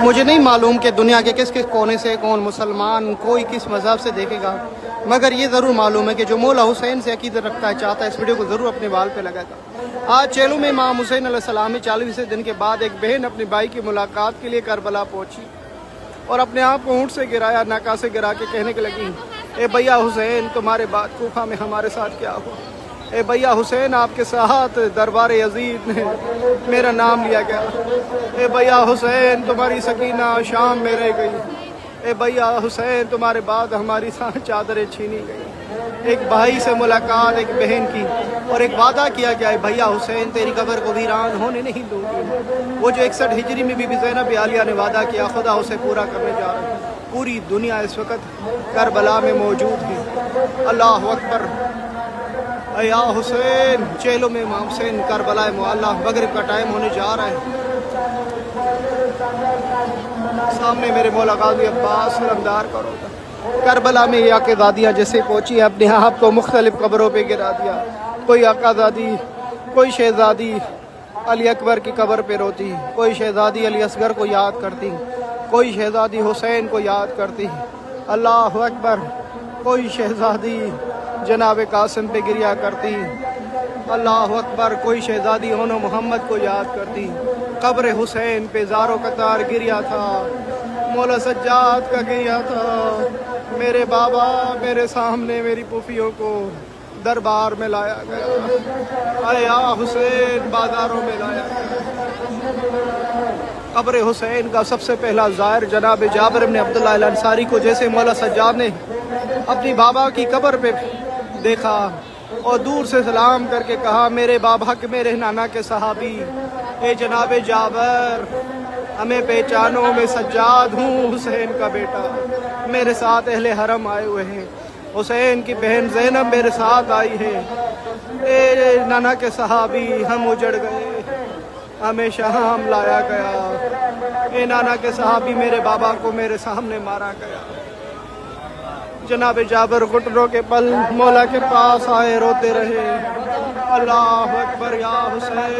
مجھے نہیں معلوم کہ دنیا کے کس کس کونے سے کون مسلمان کوئی کس مذہب سے دیکھے گا، مگر یہ ضرور معلوم ہے کہ جو مولا حسین سے عقیدت رکھتا ہے چاہتا ہے اس ویڈیو کو ضرور اپنے بال پہ لگائے گا۔ آج چیلو میں امام حسین علیہ السلام 40ویں دن کے بعد ایک بہن اپنے بھائی کی ملاقات کے لیے کربلا پہنچی اور اپنے آپ کو اونٹ سے گرایا، ناکا سے گرا کے کہنے کے لگی، اے بھیا حسین تمہارے بعد کوفہ میں ہمارے ساتھ کیا ہوا؟ اے بھیا حسین آپ کے ساتھ دربار یزید میں میرا نام لیا گیا۔ اے بھیا حسین تمہاری سکینہ شام میں رہ گئی۔ اے بھیا حسین تمہارے بعد ہماری چادریں چھینی گئی۔ ایک بھائی سے ملاقات ایک بہن کی اور ایک وعدہ کیا گیا ہے، بھیا حسین تیری قبر کو ویران ہونے نہیں دوں گی۔ وہ جو 61 ہجری میں بی بی زینب عالیہ نے وعدہ کیا خدا اسے پورا کرنے جا رہا ہے۔ پوری دنیا اس وقت کربلا میں موجود ہے۔ اللہ اکبر۔ اے یا حسین، چیلو میں امام حسین کربلا معلیٰ، مغرب کا ٹائم ہونے جا رہا ہے۔ سامنے میرے مولا غازی عباس علمدار کرو گا۔ کربلا میں یہ عقیدادیاں جیسے پہنچی اپنے آپ کو مختلف قبروں پہ گرا دیا۔ کوئی عقیدادی، کوئی شہزادی علی اکبر کی قبر پہ روتی، کوئی شہزادی علی اصغر کو یاد کرتی، کوئی شہزادی حسین کو یاد کرتی۔ اللہ اکبر۔ کوئی شہزادی جناب قاسم پہ گریا کرتی۔ اللہ اکبر۔ کوئی شہزادی ہونو محمد کو یاد کرتی۔ قبر حسین پہ زارو قطار گریا تھا، مولا سجاد کا گریا تھا۔ میرے بابا میرے سامنے میری پھوپھیوں کو دربار میں لایا گیا، اے یا حسین بازاروں میں لایا گیا۔ قبر حسین کا سب سے پہلا زائر جناب جابر بن عبداللہ الانصاری کو جیسے مولا سجاد نے اپنی بابا کی قبر پہ دیکھا اور دور سے سلام کر کے کہا، میرے بابا کے میرے نانا کے صحابی، اے جناب جابر ہمیں پہچانو، میں سجاد ہوں حسین کا بیٹا، میرے ساتھ اہل حرم آئے ہوئے ہیں، حسین کی بہن زینب میرے ساتھ آئی ہے۔ اے نانا کے صحابی ہم اجڑ گئے، ہمیں شام لایا گیا۔ اے نانا کے صحابی میرے بابا کو میرے سامنے مارا گیا۔ جناب جابر گھٹنوں کے پل مولا کے پاس آئے، روتے رہے، اللہ اکبر یا حسین۔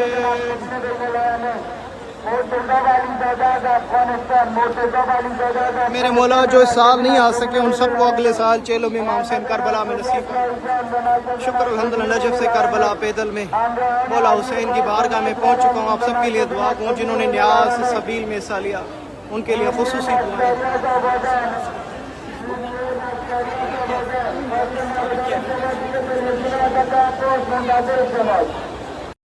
میرے مولا جو اس سال نہیں آ سکے ان سب کو اگلے سال چیلو میں امام حسین کربلا میں نصیب ہو۔ شکر الحمدللہ نجف سے کربلا پیدل میں مولا حسین کی بارگاہ میں پہنچ چکا ہوں۔ آپ سب کے لیے دعا کروں جنہوں نے نیاز سبیل میں حصہ لیا، ان کے لیے خصوصی دعائیں۔